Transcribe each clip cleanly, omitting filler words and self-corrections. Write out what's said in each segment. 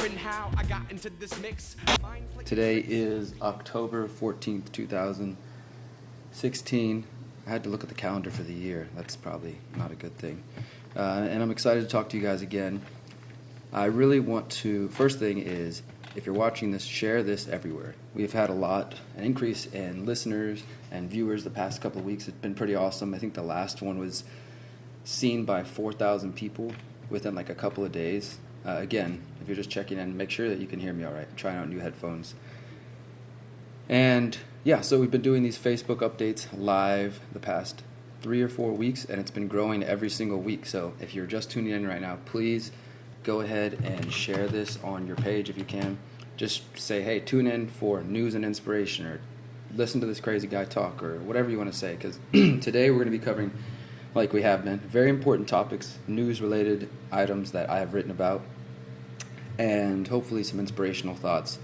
wondering how I got into this mix. Today is October 14th, 2016. I had to look at the calendar for the year. That's probably not a good thing. And I'm excited to talk to you guys again. I really want to, first thing is, if you're watching this, share this everywhere. We've had an increase in listeners and viewers the past couple of weeks. It's been pretty awesome. I think the last one was seen by 4,000 people within like a couple of days. Again, if you're just checking in, make sure that you can hear me all right. I'm trying out new headphones. And yeah, so we've been doing these Facebook updates live the past 3 or 4 weeks, and it's been growing every single week. So if you're just tuning in right now, please go ahead and share this on your page if you can. Just say, hey, tune in for news and inspiration, or listen to this crazy guy talk, or whatever you want to say, because today we're going to be covering, like we have been, very important topics, news-related items that I have written about, and hopefully some inspirational thoughts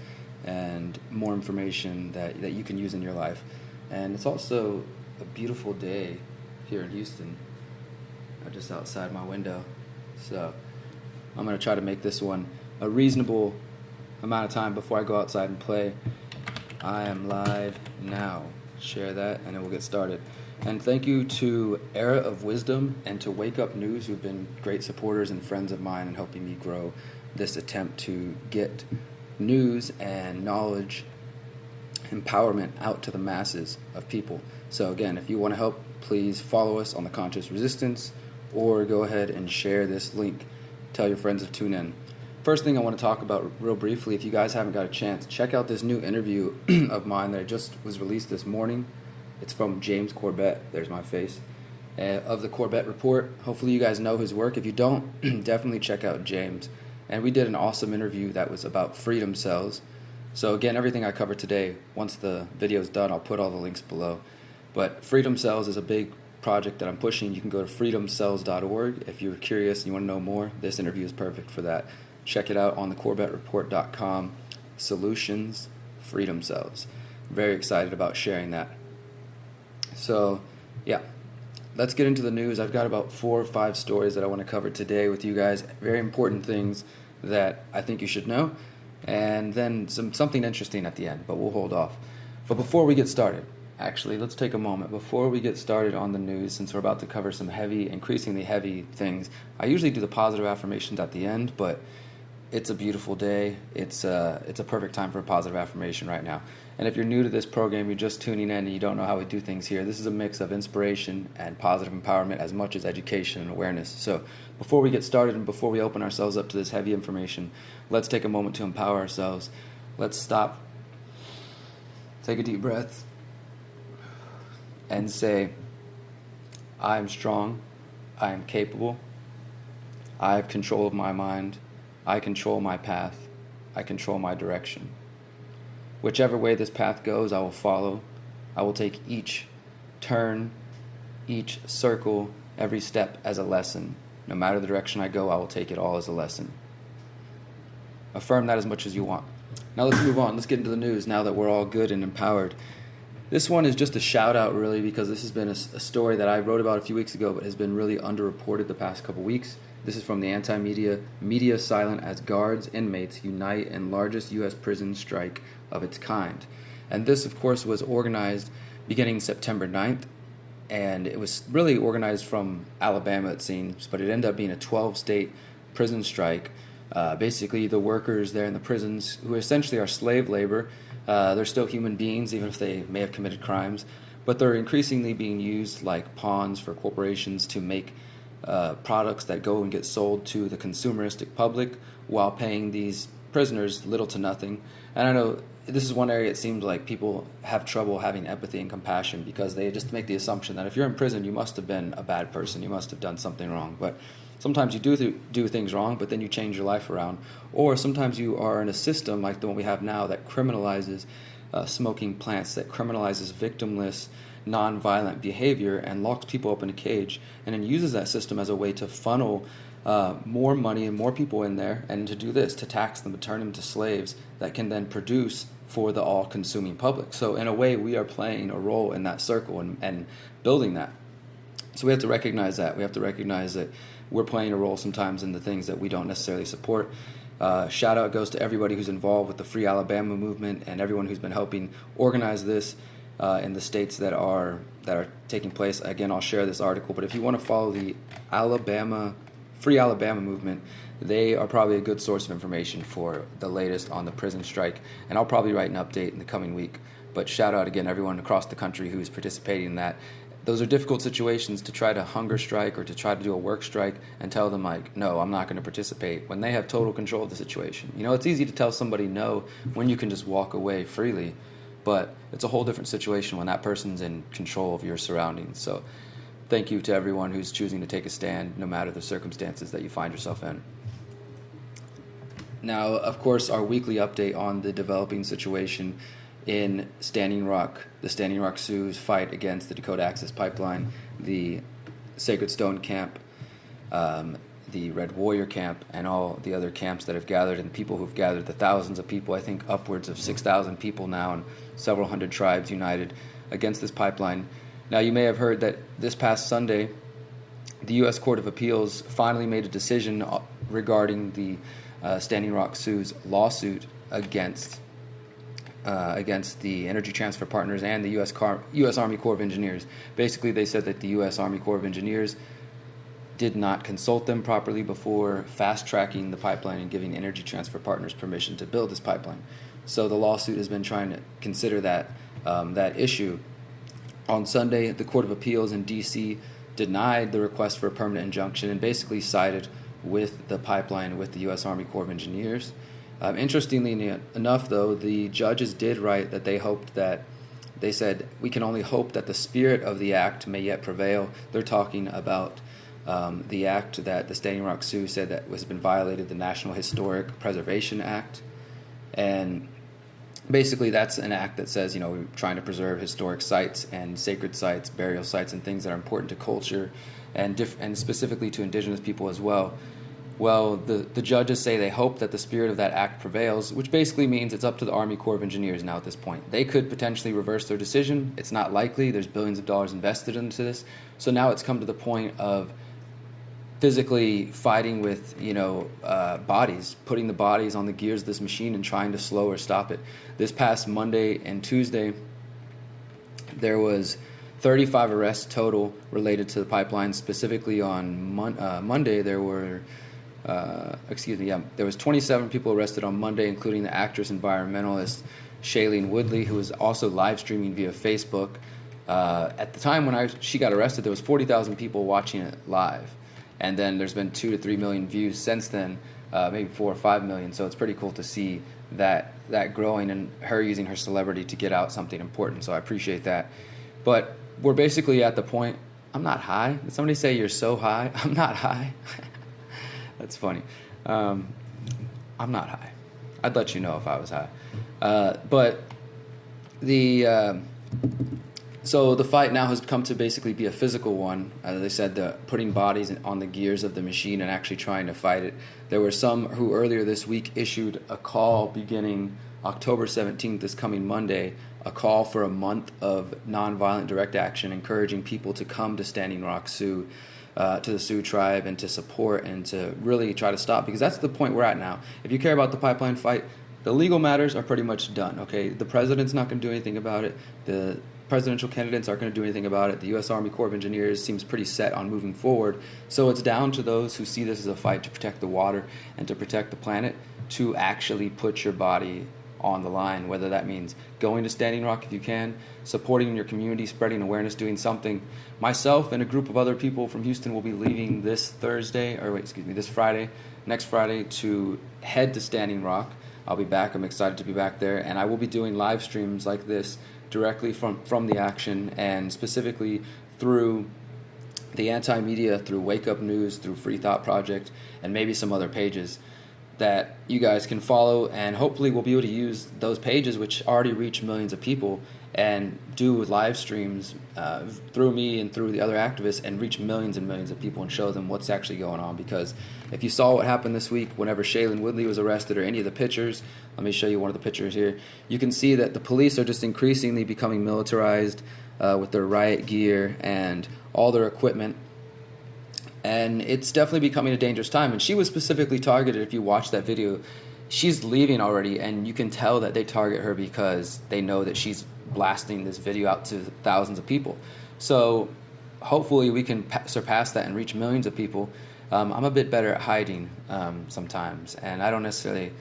and more information that you can use in your life. And it's also a beautiful day here in Houston. I'm just outside my window, so I'm going to try to make this one a reasonable amount of time before I go outside and play. I am live now. Share that, and then we'll get started. And thank you to Era of Wisdom and to Wake Up News, who've been great supporters and friends of mine in helping me grow this attempt to get news and knowledge, empowerment out to the masses of people. So again, if you want to help, please follow us on The Conscious Resistance, or go ahead and share this link. Tell your friends to tune in. First thing I want to talk about real briefly, if you guys haven't got a chance, check out this new interview of mine that just was released this morning. It's from James Corbett. There's my face. Of the Corbett Report. Hopefully you guys know his work. If you don't, definitely check out James. And we did an awesome interview that was about freedom cells. So again, everything I cover today, once the video's done, I'll put all the links below. But freedom cells is a big project that I'm pushing. You can go to freedomcells.org if you're curious and you want to know more. This interview is perfect for that. Check it out on thecorbettreport.com. Solutions, freedom cells. Very excited about sharing that. So, yeah, let's get into the news. I've got about 4 or 5 stories that I want to cover today with you guys. Very important things that I think you should know. And then something interesting at the end, but we'll hold off. But before we get started, actually, let's take a moment. Before we get started on the news, since we're about to cover some increasingly heavy things, I usually do the positive affirmations at the end, but it's a beautiful day. It's a perfect time for a positive affirmation right now. And if you're new to this program, you're just tuning in and you don't know how we do things here, this is a mix of inspiration and positive empowerment as much as education and awareness. So before we get started and before we open ourselves up to this heavy information, let's take a moment to empower ourselves. Let's stop, take a deep breath, and say, I am strong, I am capable, I have control of my mind, I control my path, I control my direction. Whichever way this path goes, I will follow. I will take each turn, each circle, every step as a lesson. No matter the direction I go, I will take it all as a lesson. Affirm that as much as you want. Now let's move on. Let's get into the news now that we're all good and empowered. This one is just a shout out really, because this has been a story that I wrote about a few weeks ago but has been really underreported the past couple weeks. This is from the anti-media, Media Silent as Guards, Inmates Unite in Largest U.S. Prison Strike of its kind. And this, of course, was organized beginning September 9th, and it was really organized from Alabama, it seems, but it ended up being a 12-state prison strike. Basically, the workers there in the prisons, who essentially are slave labor, they're still human beings, even if they may have committed crimes, but they're increasingly being used like pawns for corporations to make products that go and get sold to the consumeristic public while paying these prisoners little to nothing. And I know this is one area it seems like people have trouble having empathy and compassion, because they just make the assumption that if you're in prison, you must have been a bad person, you must have done something wrong. But sometimes you do things wrong, but then you change your life around. Or sometimes you are in a system like the one we have now that criminalizes smoking plants, that criminalizes victimless, non-violent behavior and locks people up in a cage, and then uses that system as a way to funnel more money and more people in there, and to do this, to tax them, to turn them to slaves that can then produce for the all-consuming public. So in a way, we are playing a role in that circle and building that. So we have to recognize that. We have to recognize that we're playing a role sometimes in the things that we don't necessarily support. Shout out goes to everybody who's involved with the Free Alabama movement and everyone who's been helping organize this in the states that are taking place. Again, I'll share this article, but if you want to follow the Free Alabama movement, they are probably a good source of information for the latest on the prison strike, and I'll probably write an update in the coming week. But shout out again everyone across the country who's participating in that. Those are difficult situations to try to hunger strike or to try to do a work strike and tell them, like, no, I'm not going to participate, when they have total control of the situation. You know, it's easy to tell somebody no when you can just walk away freely, but it's a whole different situation when that person's in control of your surroundings. So thank you to everyone who's choosing to take a stand no matter the circumstances that you find yourself in. Now, of course, our weekly update on the developing situation in Standing Rock, the Standing Rock Sioux's fight against the Dakota Access Pipeline, the Sacred Stone Camp, the Red Warrior Camp, and all the other camps that have gathered, and people who've gathered, the thousands of people, I think upwards of 6,000 people now, and several hundred tribes united against this pipeline. Now, you may have heard that this past Sunday, the U.S. Court of Appeals finally made a decision regarding the Standing Rock Sioux's lawsuit against the Energy Transfer Partners and the U.S. Army Corps of Engineers. Basically, they said that the U.S. Army Corps of Engineers did not consult them properly before fast-tracking the pipeline and giving Energy Transfer Partners permission to build this pipeline. So the lawsuit has been trying to consider that issue. On Sunday, the Court of Appeals in D.C. denied the request for a permanent injunction and basically sided with the pipeline with the U.S. Army Corps of Engineers. Interestingly enough, though, the judges did write that they said, we can only hope that the spirit of the act may yet prevail. They're talking about the act that the Standing Rock Sioux said that has been violated, the National Historic Preservation Act. And basically that's an act that says, you know, we're trying to preserve historic sites and sacred sites, burial sites, and things that are important to culture and specifically to indigenous people as well. Well, the judges say they hope that the spirit of that act prevails, which basically means it's up to the Army Corps of Engineers now at this point. They could potentially reverse their decision. It's not likely. There's billions of dollars invested into this. So now it's come to the point of physically fighting with, bodies, putting the bodies on the gears of this machine and trying to slow or stop it. This past Monday and Tuesday, there was 35 arrests total related to the pipeline. Specifically on Monday, there were... there was 27 people arrested on Monday, including the actress environmentalist Shailene Woodley, who was also live streaming via Facebook. At the time when she got arrested, there was 40,000 people watching it live, and then there's been 2 to 3 million views since then, maybe 4 or 5 million. So it's pretty cool to see that growing and her using her celebrity to get out something important. So I appreciate that. But we're basically at the point. I'm not high. Did somebody say you're so high? I'm not high. That's funny. I'm not high. I'd let you know if I was high. But so the fight now has come to basically be a physical one. They said putting bodies on the gears of the machine and actually trying to fight it. There were some who earlier this week issued a call beginning October 17th, this coming Monday, a call for a month of nonviolent direct action, encouraging people to come to Standing Rock Sioux, to the Sioux tribe, and to support and to really try to stop, because that's the point we're at now. If you care about the pipeline fight, the legal matters are pretty much done, okay? The president's not going to do anything about it. The presidential candidates aren't going to do anything about it. The U.S. Army Corps of Engineers seems pretty set on moving forward. So it's down to those who see this as a fight to protect the water and to protect the planet to actually put your body on the line, whether that means going to Standing Rock if you can, supporting your community, spreading awareness, doing something. Myself and a group of other people from Houston will be leaving this Friday, next Friday, to head to Standing Rock. I'll be back. I'm excited to be back there, and I will be doing live streams like this directly from the action, and specifically through the anti-media, through Wake Up News, through Free Thought Project, and maybe some other pages that you guys can follow, and hopefully we'll be able to use those pages, which already reach millions of people, and do live streams through me and through the other activists, and reach millions and millions of people and show them what's actually going on. Because if you saw what happened this week whenever Shailene Woodley was arrested, or any of the pictures, let me show you one of the pictures here, you can see that the police are just increasingly becoming militarized with their riot gear and all their equipment. And it's definitely becoming a dangerous time. And she was specifically targeted. If you watch that video, she's leaving already, and you can tell that they target her because they know that she's blasting this video out to thousands of people. So hopefully we can surpass that and reach millions of people. I'm a bit better at hiding sometimes, and I don't necessarily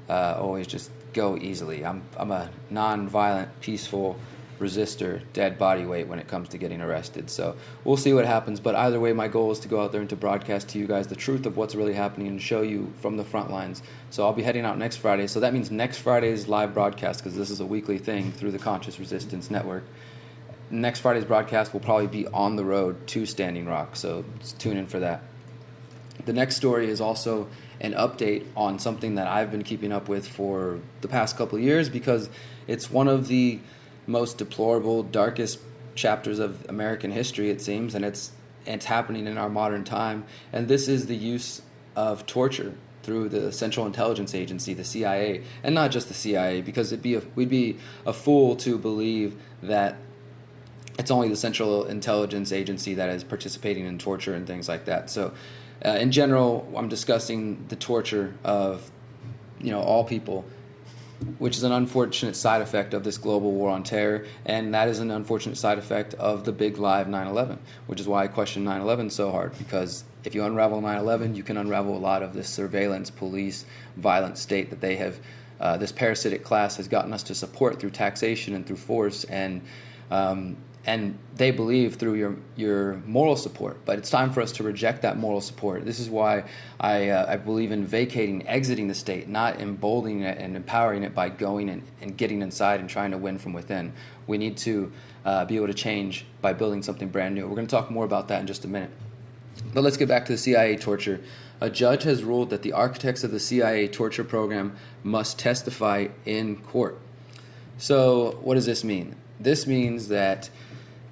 always just go easily. I'm a non-violent, peaceful resistor, dead body weight when it comes to getting arrested. So we'll see what happens. But either way, my goal is to go out there and to broadcast to you guys the truth of what's really happening and show you from the front lines. So I'll be heading out next Friday. So that means next Friday's live broadcast, because this is a weekly thing through the Conscious Resistance Network. Next Friday's broadcast will probably be on the road to Standing Rock. So tune in for that. The next story is also an update on something that I've been keeping up with for the past couple of years, because it's one of the most deplorable, darkest chapters of American history, it seems, and it's happening in our modern time. And this is the use of torture through the Central Intelligence Agency, the CIA, and not just the CIA, because we'd be a fool to believe that it's only the Central Intelligence Agency that is participating in torture and things like that. So in general, I'm discussing the torture of all people, which is an unfortunate side effect of this global war on terror, and that is an unfortunate side effect of the big lie of 9/11, which is why I question 9/11 so hard, because if you unravel 9/11, you can unravel a lot of this surveillance, police, violent state that they have, this parasitic class has gotten us to support through taxation and through force, and they believe through your moral support. But it's time for us to reject that moral support. This is why I believe in exiting the state, not emboldening it and empowering it by going and getting inside and trying to win from within. We need to be able to change by building something brand new. We're going to talk more about that in just a minute. But let's get back to the CIA torture. A judge has ruled that the architects of the CIA torture program must testify in court. So what does this mean? This means that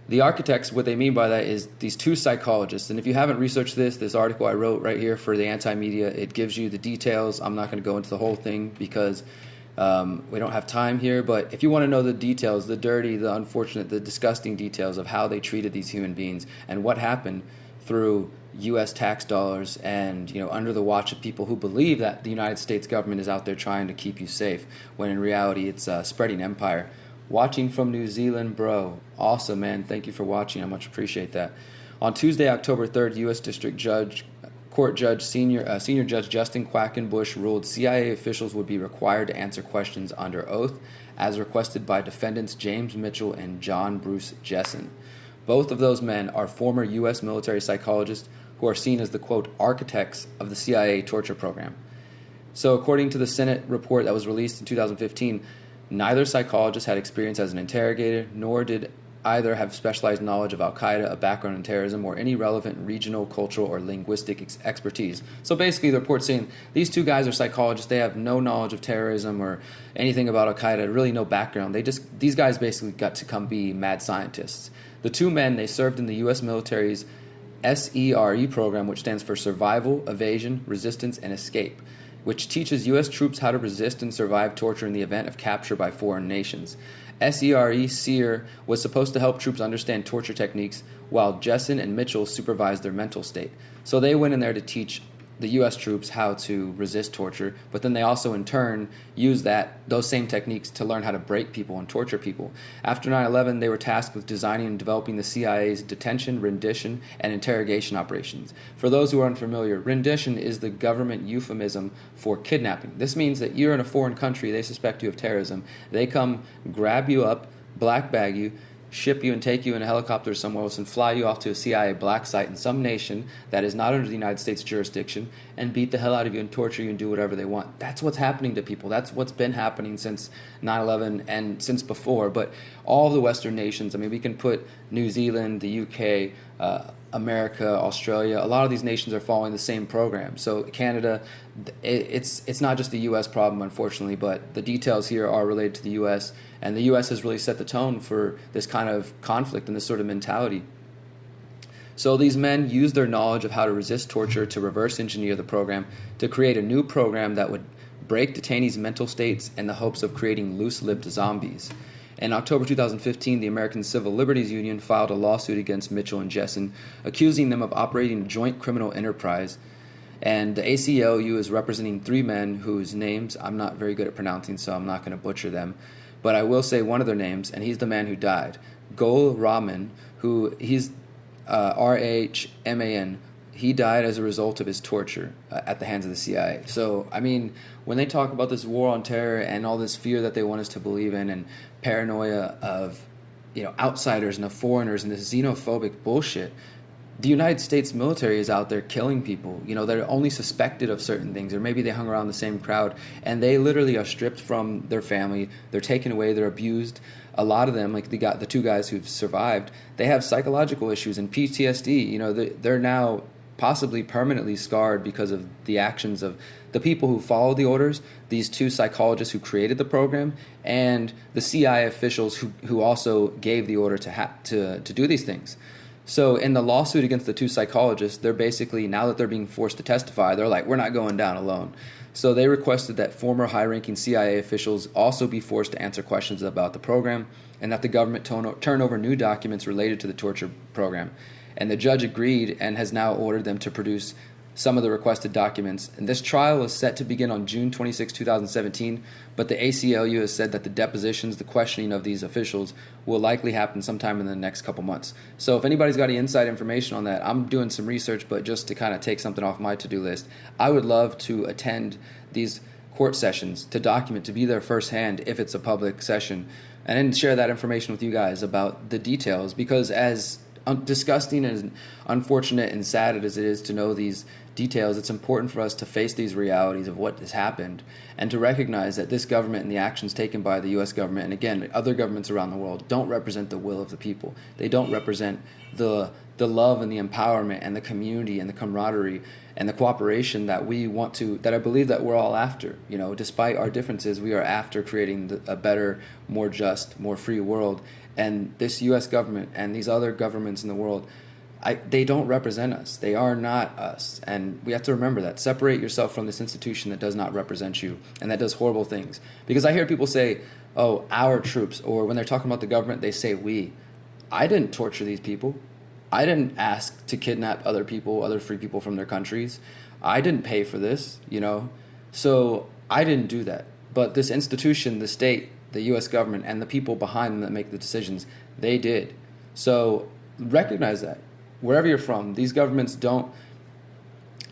the architects, what they mean by that is these two psychologists. And if you haven't researched this article I wrote right here for the Anti-Media, it gives you the details. I'm not going to go into the whole thing because we don't have time here. But if you want to know the details, the dirty, the unfortunate, the disgusting details of how they treated these human beings and what happened through U.S. tax dollars and under the watch of people who believe that the United States government is out there trying to keep you safe, when in reality it's spreading empire. Watching from New Zealand, bro. Awesome, man. Thank you for watching. I much appreciate that. On Tuesday, October 3rd, U.S. District Court Judge, Senior Judge Justin Quackenbush ruled CIA officials would be required to answer questions under oath, as requested by defendants James Mitchell and John Bruce Jessen. Both of those men are former U.S. military psychologists who are seen as the, quote, architects of the CIA torture program. So according to the Senate report that was released in 2015, neither psychologist had experience as an interrogator, nor did either have specialized knowledge of al-Qaeda, a background in terrorism, or any relevant regional, cultural, or linguistic expertise. So basically the report's saying these two guys are psychologists. They have no knowledge of terrorism or anything about al-Qaeda, really no background. These guys basically got to come be mad scientists. The two men, they served in the U.S. military's SERE program, which stands for Survival, Evasion, Resistance, and Escape, which teaches U.S. troops how to resist and survive torture in the event of capture by foreign nations. SERE was supposed to help troops understand torture techniques, while Jessen and Mitchell supervised their mental state. So they went in there to teach the U.S. troops how to resist torture, but then they also in turn used those same techniques to learn how to break people and torture people. After 9/11, they were tasked with designing and developing the CIA's detention, rendition, and interrogation operations. For those who are unfamiliar, rendition is the government euphemism for kidnapping. This means that you're in a foreign country, they suspect you of terrorism, they come grab you up, black bag you, ship you and take you in a helicopter somewhere else and fly you off to a CIA black site in some nation that is not under the United States jurisdiction and beat the hell out of you and torture you and do whatever they want. That's what's happening to people. That's what's been happening since 9/11 and since before. But all the Western nations, we can put New Zealand, the UK, America, Australia, a lot of these nations are following the same program. So Canada, it's not just a U.S. problem, unfortunately, but the details here are related to the U.S., and the U.S. has really set the tone for this kind of conflict and this sort of mentality. So these men used their knowledge of how to resist torture to reverse engineer the program to create a new program that would break detainees' mental states in the hopes of creating loose-lipped zombies. In October 2015, the American Civil Liberties Union filed a lawsuit against Mitchell and Jessen, accusing them of operating a joint criminal enterprise. And the ACLU is representing 3 men whose names I'm not very good at pronouncing, so I'm not going to butcher them. But I will say one of their names, and he's the man who died. Gul Rahman, he's Rahman. He died as a result of his torture at the hands of the CIA. So, I mean, when they talk about this war on terror and all this fear that they want us to believe in and paranoia of, outsiders and of foreigners and this xenophobic bullshit, the United States military is out there killing people. They're only suspected of certain things, or maybe they hung around the same crowd, and they literally are stripped from their family. They're taken away. They're abused. A lot of them, like the 2 guys who've survived, they have psychological issues and PTSD. They're now possibly permanently scarred because of the actions of the people who followed the orders, these 2 psychologists who created the program, and the CIA officials who also gave the order to do these things. So in the lawsuit against the 2 psychologists, they're basically, now that they're being forced to testify, they're like, we're not going down alone. So they requested that former high-ranking CIA officials also be forced to answer questions about the program, and that the government turn over new documents related to the torture program. And the judge agreed and has now ordered them to produce some of the requested documents. And this trial is set to begin on June 26, 2017, but the ACLU has said that the depositions, the questioning of these officials, will likely happen sometime in the next couple months. So if anybody's got any inside information on that, I'm doing some research, but just to kind of take something off my to-do list, I would love to attend these court sessions, to document, to be there firsthand if it's a public session, and then share that information with you guys about the details, because as disgusting and unfortunate and sad as it is to know these details, it's important for us to face these realities of what has happened and to recognize that this government and the actions taken by the U.S. government, and again, other governments around the world, don't represent the will of the people. They don't represent the love and the empowerment and the community and the camaraderie and the cooperation that we want to, that I believe that we're all after. Despite our differences, we are after creating a better, more just, more free world. And this U.S. government and these other governments in the world, they don't represent us. They are not us. And we have to remember that. Separate yourself from this institution that does not represent you and that does horrible things. Because I hear people say, oh, our troops, or when they're talking about the government, they say we. I didn't torture these people. I didn't ask to kidnap other people, other free people from their countries. I didn't pay for this, So I didn't do that. But this institution, the state, the U.S. government, and the people behind them that make the decisions, they did. So recognize that. Wherever you're from, these governments don't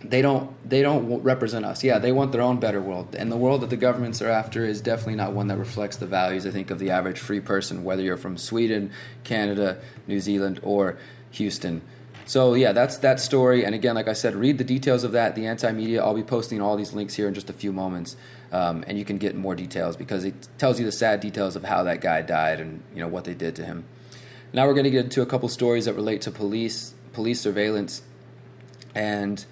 represent us. Yeah, they want their own better world. And the world that the governments are after is definitely not one that reflects the values, I think, of the average free person, whether you're from Sweden, Canada, New Zealand, or Houston. So yeah, that's that story. And again, like I said, read the details of that, the anti-media. I'll be posting all these links here in just a few moments. And you can get more details because it tells you the sad details of how that guy died and what they did to him. Now we're going to get into a couple stories that relate to police surveillance, and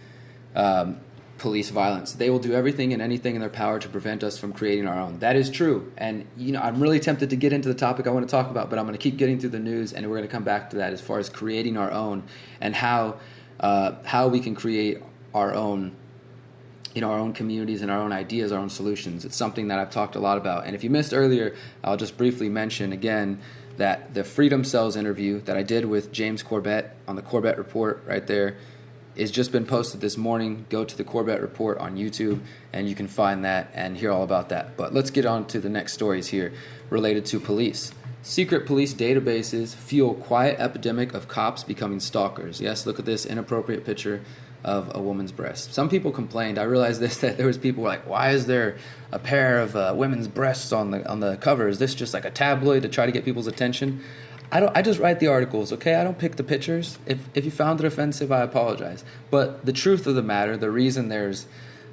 police violence. They will do everything and anything in their power to prevent us from creating our own. That is true. And I'm really tempted to get into the topic I want to talk about, but I'm going to keep getting through the news, and we're going to come back to that as far as creating our own and how we can create our own. Our own communities and our own ideas, our own solutions. It's something that I've talked a lot about. And if you missed earlier, I'll just briefly mention again that the Freedom Cells interview that I did with James Corbett on the Corbett Report right there is just been posted this morning. Go to the Corbett Report on YouTube and you can find that and hear all about that. But let's get on to the next stories here related to police. Secret police databases fuel quiet epidemic of cops becoming stalkers. Yes, look at this inappropriate picture of a woman's breast. Some people complained. I realized that there was people like, why is there a pair of women's breasts on the cover? Is this just like a tabloid to try to get people's attention? I just write the articles, okay? I don't pick the pictures. If you found it offensive, I apologize. But the truth of the matter, the reason there's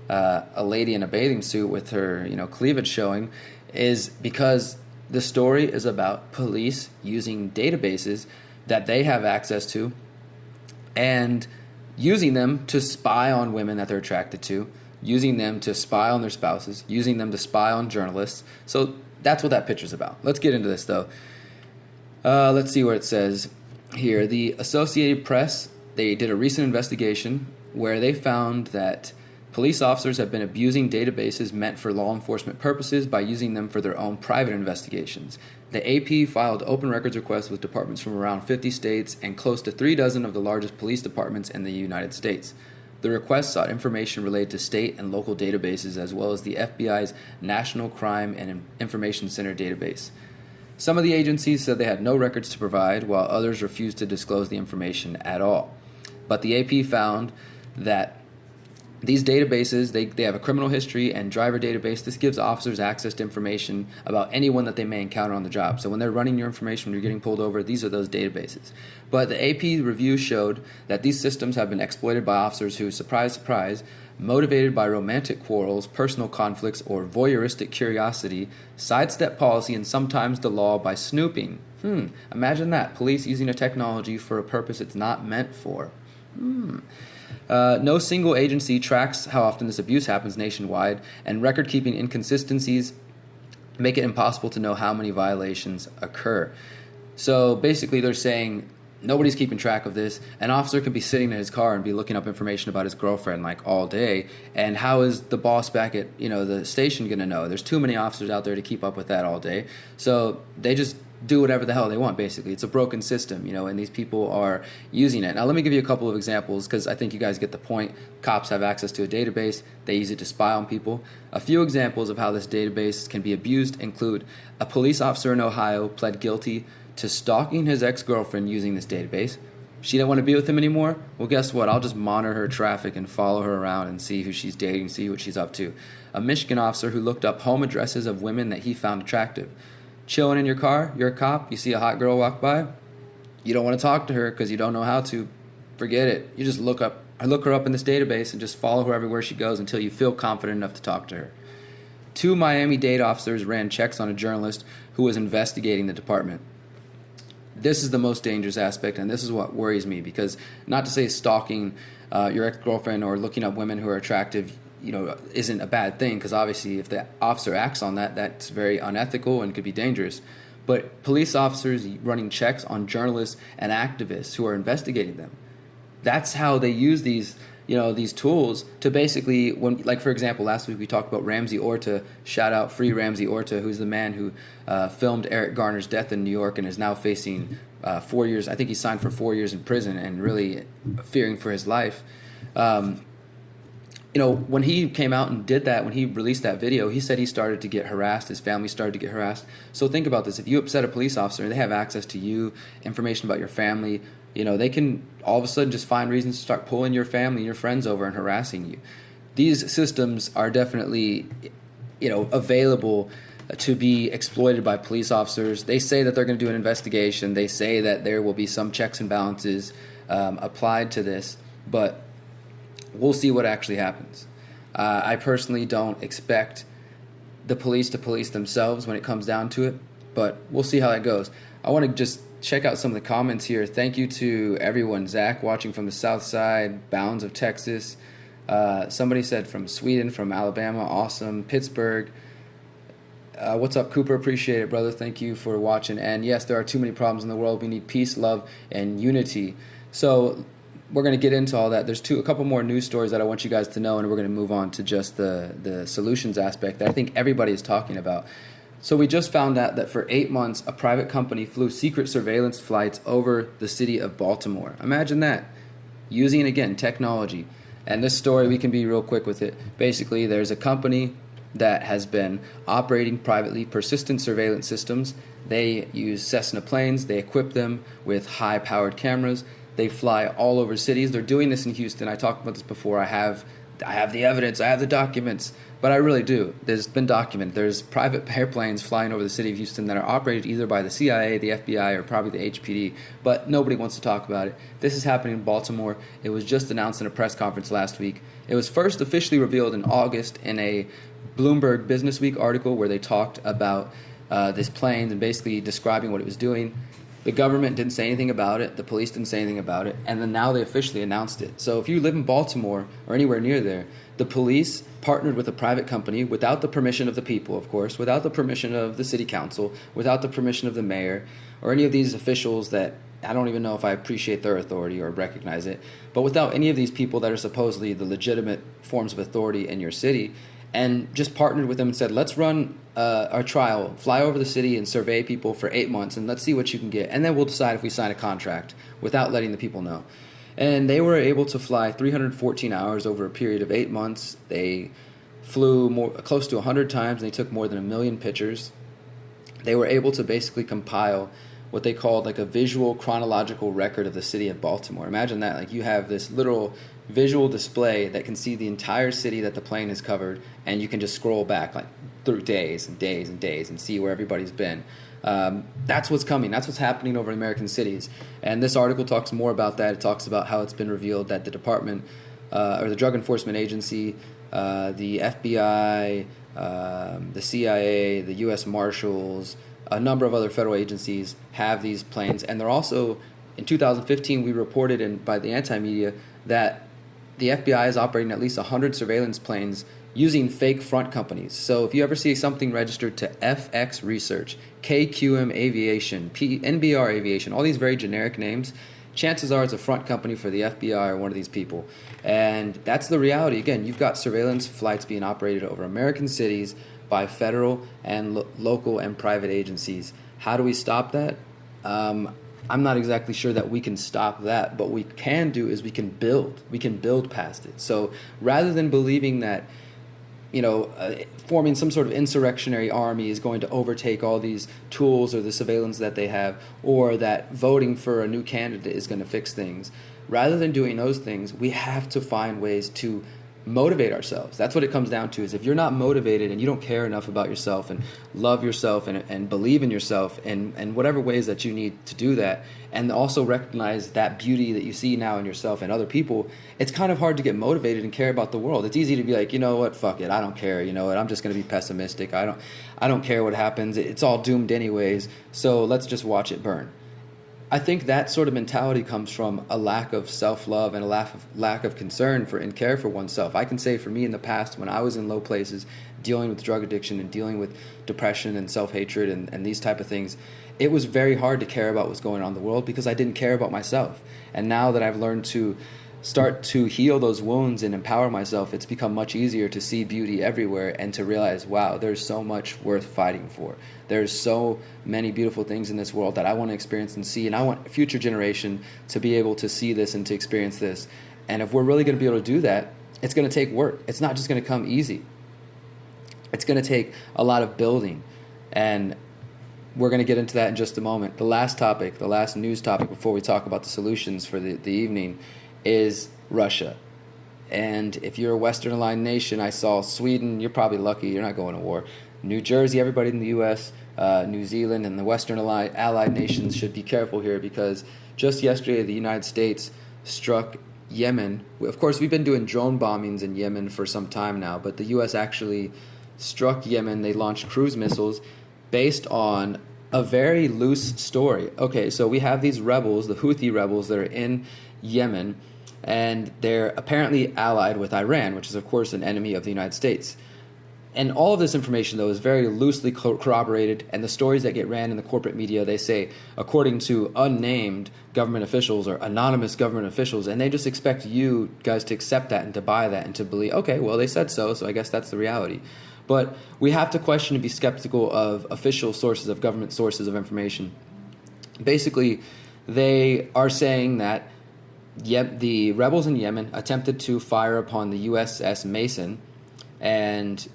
a lady in a bathing suit with her cleavage showing is because the story is about police using databases that they have access to and using them to spy on women that they're attracted to, using them to spy on their spouses, using them to spy on journalists. So that's what that picture's about. Let's get into this, though. Let's see what it says here. The Associated Press, they did a recent investigation where they found that Police officers have been abusing databases meant for law enforcement purposes by using them for their own private investigations. The AP filed open records requests with departments from around 50 states and close to 36 of the largest police departments in the United States. The requests sought information related to state and local databases as well as the FBI's National Crime and Information Center database. Some of the agencies said they had no records to provide, while others refused to disclose the information at all. But the AP found that these databases, they have a criminal history and driver database. This gives officers access to information about anyone that they may encounter on the job. So when they're running your information, when you're getting pulled over, these are those databases. But the AP review showed that these systems have been exploited by officers who, surprise, surprise, motivated by romantic quarrels, personal conflicts, or voyeuristic curiosity, sidestep policy and sometimes the law by snooping. Imagine that. Police using a technology for a purpose it's not meant for. No single agency tracks how often this abuse happens nationwide, and record-keeping inconsistencies make it impossible to know how many violations occur. So basically they're saying nobody's keeping track of this. An officer could be sitting in his car and be looking up information about his girlfriend like all day, and how is the boss back at the station going to know? There's too many officers out there to keep up with that all day. So they just do whatever the hell they want, basically. It's a broken system, and these people are using it. Now, let me give you a couple of examples, because I think you guys get the point. Cops have access to a database. They use it to spy on people. A few examples of how this database can be abused include a police officer in Ohio pled guilty to stalking his ex-girlfriend using this database. She didn't want to be with him anymore? Well, guess what? I'll just monitor her traffic and follow her around and see who she's dating, see what she's up to. A Michigan officer who looked up home addresses of women that he found attractive. Chilling in your car, you're a cop, you see a hot girl walk by, you don't want to talk to her because you don't know how to. Forget it. You just look her up in this database and just follow her everywhere she goes until you feel confident enough to talk to her. 2 Miami-Dade officers ran checks on a journalist who was investigating the department. This is the most dangerous aspect, and this is what worries me, because not to say stalking your ex-girlfriend or looking up women who are attractive isn't a bad thing, because obviously if the officer acts on that, that's very unethical and could be dangerous. But police officers running checks on journalists and activists who are investigating them, that's how they use these tools to basically, for example, last week we talked about Ramsey Orta. Shout out, free Ramsey Orta, who's the man who filmed Eric Garner's death in New York and is now facing 4 years. I think he signed for 4 years in prison and really fearing for his life. When he came out and did that, when he released that video, he said he started to get harassed. His family started to get harassed. So think about this. If you upset a police officer and they have access to you, information about your family, they can all of a sudden just find reasons to start pulling your family and your friends over and harassing you. These systems are definitely, available to be exploited by police officers. They say that they're going to do an investigation. They say that there will be some checks and balances applied to this, but we'll see what actually happens. I personally don't expect the police to police themselves when it comes down to it, but we'll see how that goes. I want to just check out some of the comments here. Thank you to everyone. Zach watching from the south side, Bounds of Texas. Somebody said from Sweden, from Alabama, awesome. Pittsburgh. What's up, Cooper? Appreciate it, brother. Thank you for watching. And yes, there are too many problems in the world. We need peace, love, and unity. So we're going to get into all that. There's a couple more news stories that I want you guys to know, and we're going to move on to just the solutions aspect that I think everybody is talking about. So we just found out that for 8 months, a private company flew secret surveillance flights over the city of Baltimore. Imagine that. Using, again, technology. And this story, we can be real quick with it. Basically, there's a company that has been operating privately persistent surveillance systems. They use Cessna planes. They equip them with high-powered cameras. They fly all over cities. They're doing this in Houston. I talked about this before. I have the evidence. I have the documents. But I really do. There's been documented. There's private airplanes flying over the city of Houston that are operated either by the CIA, the FBI, or probably the HPD. But nobody wants to talk about it. This is happening in Baltimore. It was just announced in a press conference last week. It was first officially revealed in August in a Bloomberg Businessweek article where they talked about this plane and basically describing what it was doing. The government didn't say anything about it. The police didn't say anything about it. And then now they officially announced it. So if you live in Baltimore or anywhere near there, the police partnered with a private company without the permission of the people, of course, without the permission of the city council, without the permission of the mayor, or any of these officials that I don't even know if I appreciate their authority or recognize it. But without any of these people that are supposedly the legitimate forms of authority in your city, and just partnered with them and said, let's run our trial, fly over the city and survey people for 8 months, and let's see what you can get. And then we'll decide if we sign a contract without letting the people know. And they were able to fly 314 hours over a period of 8 months. They flew close to 100 times, and they took more than 1 million pictures. They were able to basically compile what they called like a visual chronological record of the city of Baltimore. Imagine that. Like, you have this literal visual display that can see the entire city that the plane has covered, and you can just scroll back like through days and days and days and see where everybody's been. That's what's coming. That's what's happening over American cities. And this article talks more about that. It talks about how it's been revealed that the department, or the Drug Enforcement Agency, the FBI, the CIA, the U.S. Marshals, a number of other federal agencies have these planes. And they're also, in 2015, we reported by the anti-media that the FBI is operating at least 100 surveillance planes using fake front companies. So if you ever see something registered to FX Research, KQM Aviation, NBR Aviation, all these very generic names, chances are it's a front company for the FBI or one of these people. And that's the reality. Again, you've got surveillance flights being operated over American cities by federal and local and private agencies. How do we stop that? I'm not exactly sure that we can stop that, but what we can do is we can build past it. So rather than believing that, forming some sort of insurrectionary army is going to overtake all these tools or the surveillance that they have, or that voting for a new candidate is going to fix things, rather than doing those things, we have to find ways to motivate ourselves. That's what it comes down to, is if you're not motivated and you don't care enough about yourself and love yourself and believe in yourself and whatever ways that you need to do that, and also recognize that beauty that you see now in yourself and other people, it's kind of hard to get motivated and care about the world. It's easy to be like, you know what, fuck it, I don't care, you know what, I'm just going to be pessimistic. I don't care what happens. It's all doomed anyways, so let's just watch it burn. I think that sort of mentality comes from a lack of self-love and a lack of concern for and care for oneself. I can say for me in the past, when I was in low places dealing with drug addiction and dealing with depression and self-hatred and these type of things, it was very hard to care about what's going on in the world because I didn't care about myself. And now that I've learned to start to heal those wounds and empower myself, it's become much easier to see beauty everywhere and to realize, wow, there's so much worth fighting for. There's so many beautiful things in this world that I want to experience and see, and I want a future generation to be able to see this and to experience this. And if we're really going to be able to do that, it's going to take work. It's not just going to come easy. It's going to take a lot of building, and we're going to get into that in just a moment. The last news topic before we talk about the solutions for the evening is Russia. And if you're a Western aligned nation, I saw Sweden, you're probably lucky, you're not going to war. New Jersey, everybody in the U.S., New Zealand, and the Western allied nations should be careful here, because just yesterday the United States struck Yemen. Of course, we've been doing drone bombings in Yemen for some time now, but the U.S. actually struck Yemen. They launched cruise missiles based on a very loose story. Okay, so we have these rebels, the Houthi rebels, that are in Yemen, and they're apparently allied with Iran, which is, of course, an enemy of the United States. And all of this information, though, is very loosely corroborated, and the stories that get ran in the corporate media, they say, according to unnamed government officials or anonymous government officials, and they just expect you guys to accept that and to buy that and to believe, okay, well, they said so I guess that's the reality. But we have to question and be skeptical of official sources, of government sources of information. Basically, they are saying that the rebels in Yemen attempted to fire upon the USS Mason, and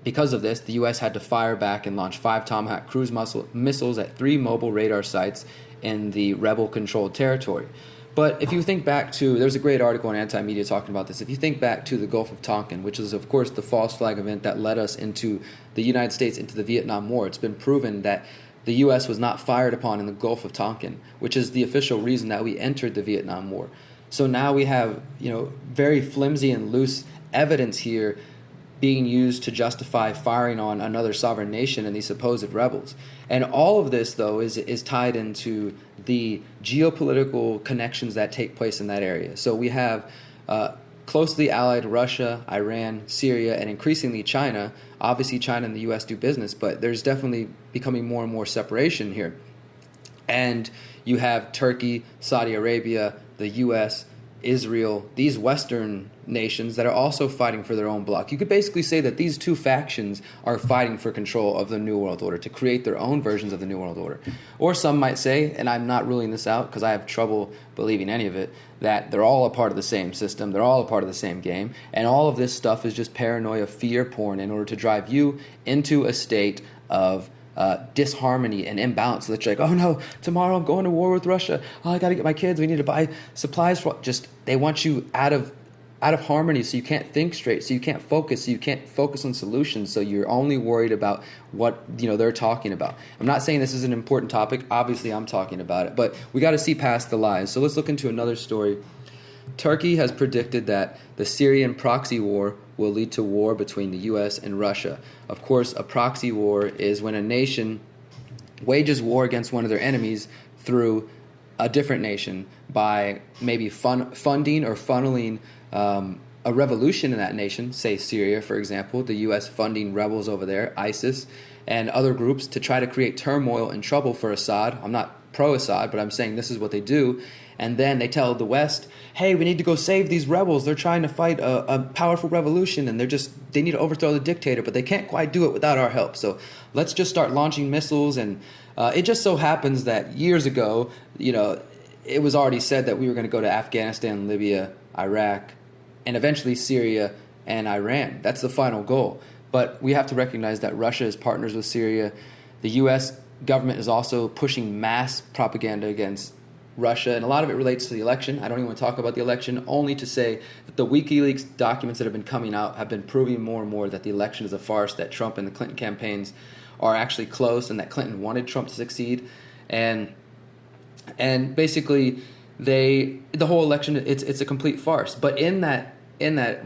because of this, the U.S. had to fire back and launch 5 Tomahawk cruise missiles at 3 mobile radar sites in the rebel-controlled territory. But if you think back to, there's a great article on Anti-Media talking about this, if you think back to the Gulf of Tonkin, which is, of course, the false flag event that led us into the United States, into the Vietnam War, it's been proven that the U.S. was not fired upon in the Gulf of Tonkin, which is the official reason that we entered the Vietnam War. So now we have, very flimsy and loose evidence here being used to justify firing on another sovereign nation and these supposed rebels. And all of this, though, is tied into the geopolitical connections that take place in that area. So we have closely allied Russia, Iran, Syria, and increasingly China. Obviously, China and the U.S. do business, but there's definitely becoming more and more separation here. And you have Turkey, Saudi Arabia, the U.S., Israel, these Western nations that are also fighting for their own bloc. You could basically say that these two factions are fighting for control of the New World Order, to create their own versions of the New World Order. Or some might say, and I'm not ruling this out because I have trouble believing any of it, that they're all a part of the same system, they're all a part of the same game, and all of this stuff is just paranoia, fear porn in order to drive you into a state of disharmony and imbalance, so that you're like, oh no, tomorrow I'm going to war with Russia. Oh, I got to get my kids. We need to buy supplies for. Just they want you out of harmony, so you can't think straight, so you can't focus, so you can't focus on solutions. So you're only worried about what they're talking about. I'm not saying this is an important topic. Obviously, I'm talking about it, but we got to see past the lies. So let's look into another story. Turkey has predicted that the Syrian proxy war will lead to war between the U.S. and Russia. Of course, a proxy war is when a nation wages war against one of their enemies through a different nation by maybe funding or funneling a revolution in that nation, say Syria, for example, the U.S. funding rebels over there, ISIS, and other groups to try to create turmoil and trouble for Assad. I'm not pro-Assad, but I'm saying this is what they do. And then they tell the West, hey, we need to go save these rebels. They're trying to fight a powerful revolution, and they need to overthrow the dictator, but they can't quite do it without our help. So let's just start launching missiles. And it just so happens that years ago, it was already said that we were going to go to Afghanistan, Libya, Iraq, and eventually Syria and Iran. That's the final goal. But we have to recognize that Russia is partners with Syria. The U.S. government is also pushing mass propaganda against Russia, and a lot of it relates to the election. I don't even want to talk about the election, only to say that the WikiLeaks documents that have been coming out have been proving more and more that the election is a farce, that Trump and the Clinton campaigns are actually close, and that Clinton wanted Trump to succeed. And basically, the whole election, it's a complete farce. But in that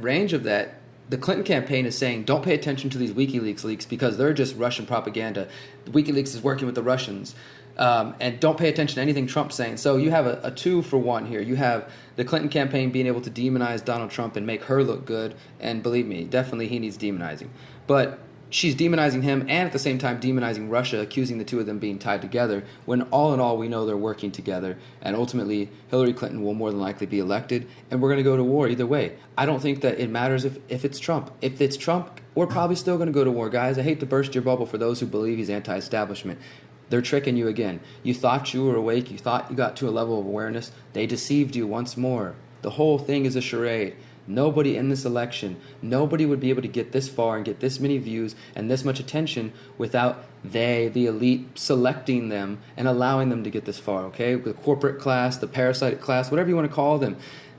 range of that, the Clinton campaign is saying, don't pay attention to these WikiLeaks leaks because they're just Russian propaganda. WikiLeaks is working with the Russians. And don't pay attention to anything Trump's saying. So you have a 2-for-1 here. You have the Clinton campaign being able to demonize Donald Trump and make her look good. And believe me, definitely he needs demonizing. But she's demonizing him and at the same time demonizing Russia, accusing the two of them being tied together, when all in all we know they're working together. And ultimately, Hillary Clinton will more than likely be elected, and we're going to go to war either way. I don't think that it matters if it's Trump. If it's Trump, we're probably still going to go to war, guys. I hate to burst your bubble for those who believe he's anti-establishment. They're tricking you again. You thought you were awake. You thought you got to a level of awareness. They deceived you once more. The whole thing is a charade. Nobody in this election, nobody would be able to get this far and get this many views and this much attention without the elite, selecting them and allowing them to get this far, okay? The corporate class, the parasitic class, whatever you want to call them,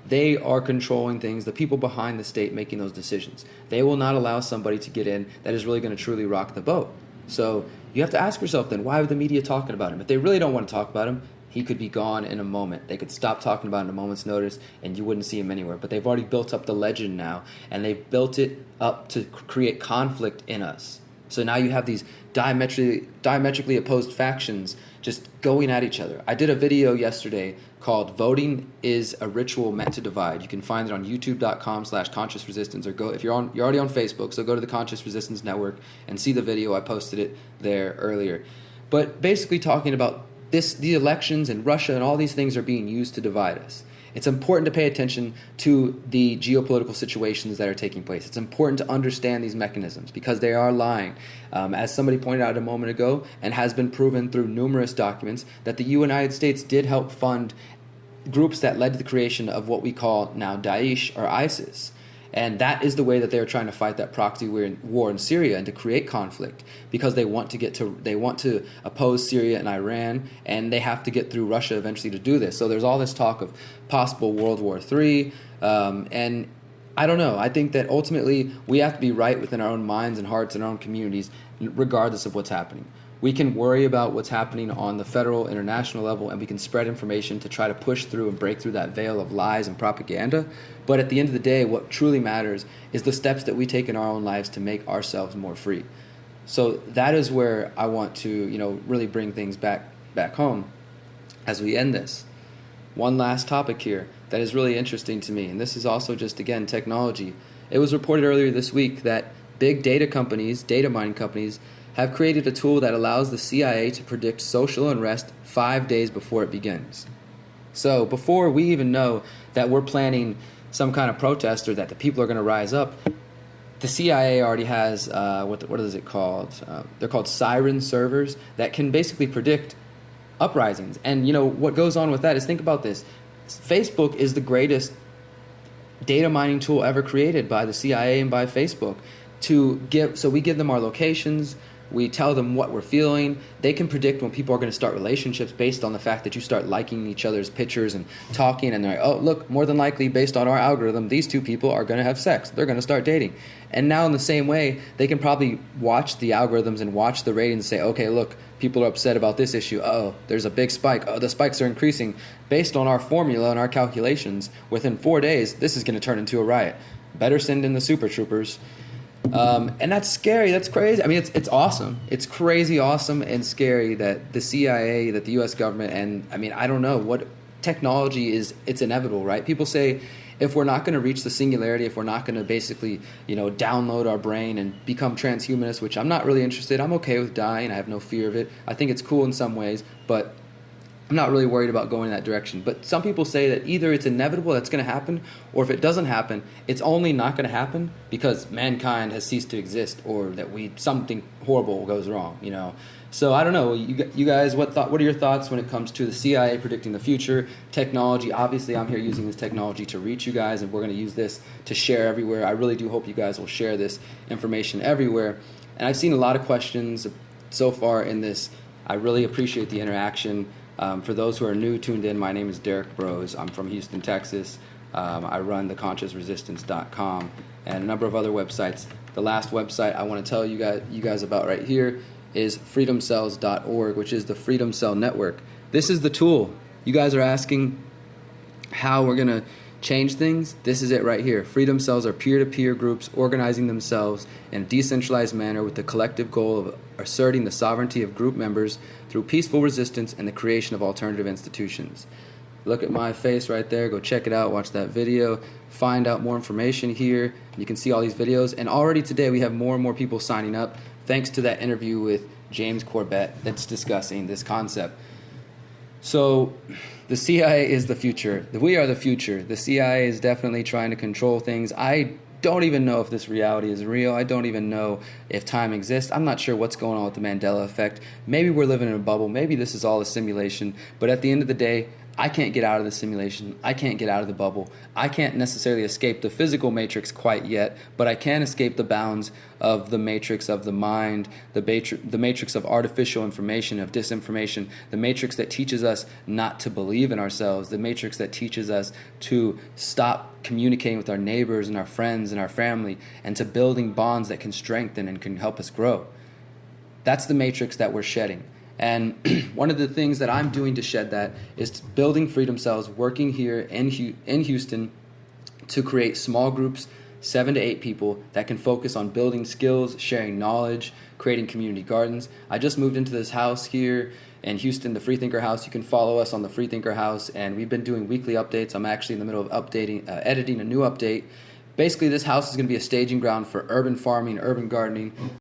they are controlling things, the people behind the state making those decisions. They will not allow somebody to get in that is really going to truly rock the boat. So you have to ask yourself then, why are the media talking about him? If they really don't want to talk about him, he could be gone in a moment. They could stop talking about it in a moment's notice, and you wouldn't see him anywhere. But they've already built up the legend now, and they've built it up to create conflict in us. So now you have these diametrically opposed factions just going at each other. I did a video yesterday called "Voting is a Ritual Meant to Divide." You can find it on youtube.com/Conscious Resistance, or go if you're already on Facebook, so go to the Conscious Resistance Network and see the video. I posted it there earlier. But basically talking about the elections and Russia and all these things are being used to divide us. It's important to pay attention to the geopolitical situations that are taking place. It's important to understand these mechanisms because they are lying. As somebody pointed out a moment ago, and has been proven through numerous documents, that the United States did help fund groups that led to the creation of what we call now Daesh or ISIS. And that is the way that they're trying to fight that proxy war in Syria and to create conflict, because they want to oppose Syria and Iran, and they have to get through Russia eventually to do this. So there's all this talk of possible World War III, and I don't know. I think that ultimately we have to be right within our own minds and hearts and our own communities, regardless of what's happening. We can worry about what's happening on the federal, international level, and we can spread information to try to push through and break through that veil of lies and propaganda. But at the end of the day, what truly matters is the steps that we take in our own lives to make ourselves more free. So that is where I want to, really bring things back home as we end this. One last topic here that is really interesting to me, and this is also just, again, technology. It was reported earlier this week that big data companies, data mining companies, have created a tool that allows the CIA to predict social unrest 5 days before it begins. So before we even know that we're planning some kind of protest or that the people are going to rise up, the CIA already has, what is it called? They're called siren servers that can basically predict uprisings. And, what goes on with that is, think about this. Facebook is the greatest data mining tool ever created by the CIA and by Facebook. So we give them our locations. We tell them what we're feeling. They can predict when people are going to start relationships based on the fact that you start liking each other's pictures and talking. And they're like, oh, look, more than likely, based on our algorithm, these two people are going to have sex. They're going to start dating. And now in the same way, they can probably watch the algorithms and watch the ratings and say, okay, look, people are upset about this issue. Oh, there's a big spike. Oh, the spikes are increasing. Based on our formula and our calculations, within 4 days, this is going to turn into a riot. Better send in the super troopers. And that's scary. That's crazy. I mean, it's awesome. It's crazy awesome and scary that the CIA, that the U.S. government, and I mean, I don't know what technology is. It's inevitable, right? People say if we're not going to reach the singularity, if we're not going to basically, download our brain and become transhumanist, which I'm not really interested. I'm okay with dying. I have no fear of it. I think it's cool in some ways, but I'm not really worried about going in that direction. But some people say that either it's inevitable that's going to happen, or if it doesn't happen, it's only not going to happen because mankind has ceased to exist, or that something horrible goes wrong, So I don't know. You guys, what are your thoughts when it comes to the CIA predicting the future? Technology, obviously I'm here using this technology to reach you guys, and we're going to use this to share everywhere. I really do hope you guys will share this information everywhere. And I've seen a lot of questions so far in this. I really appreciate the interaction. For those who are new tuned in, my name is Derek Brose. I'm from Houston, Texas. I run theconsciousresistance.com and a number of other websites. The last website I want to tell you guys about right here is freedomcells.org, which is the Freedom Cell Network. This is the tool. You guys are asking how we're going to change things. This is it right here. Freedom Cells are peer-to-peer groups organizing themselves in a decentralized manner with the collective goal of asserting the sovereignty of group members through peaceful resistance and the creation of alternative institutions. Look at my face right there. Go check it out. Watch that video. Find out more information here. You can see all these videos. And already today we have more and more people signing up thanks to that interview with James Corbett that's discussing this concept. So the CIA is the future. We are the future. The CIA is definitely trying to control things. I don't even know if this reality is real. I don't even know if time exists. I'm not sure what's going on with the Mandela effect. Maybe we're living in a bubble. Maybe this is all a simulation. But at the end of the day, I can't get out of the simulation. I can't get out of the bubble. I can't necessarily escape the physical matrix quite yet, but I can escape the bounds of the matrix of the mind, the matrix of artificial information, of disinformation, the matrix that teaches us not to believe in ourselves, the matrix that teaches us to stop communicating with our neighbors and our friends and our family, and to building bonds that can strengthen and can help us grow. That's the matrix that we're shedding. And one of the things that I'm doing to shed that is building Freedom Cells, working here in Houston to create small groups, 7 to 8 people that can focus on building skills, sharing knowledge, creating community gardens. I just moved into this house here in Houston, the Freethinker House. You can follow us on the Freethinker House, and we've been doing weekly updates. I'm actually in the middle of editing a new update. Basically, this house is going to be a staging ground for urban farming, urban gardening.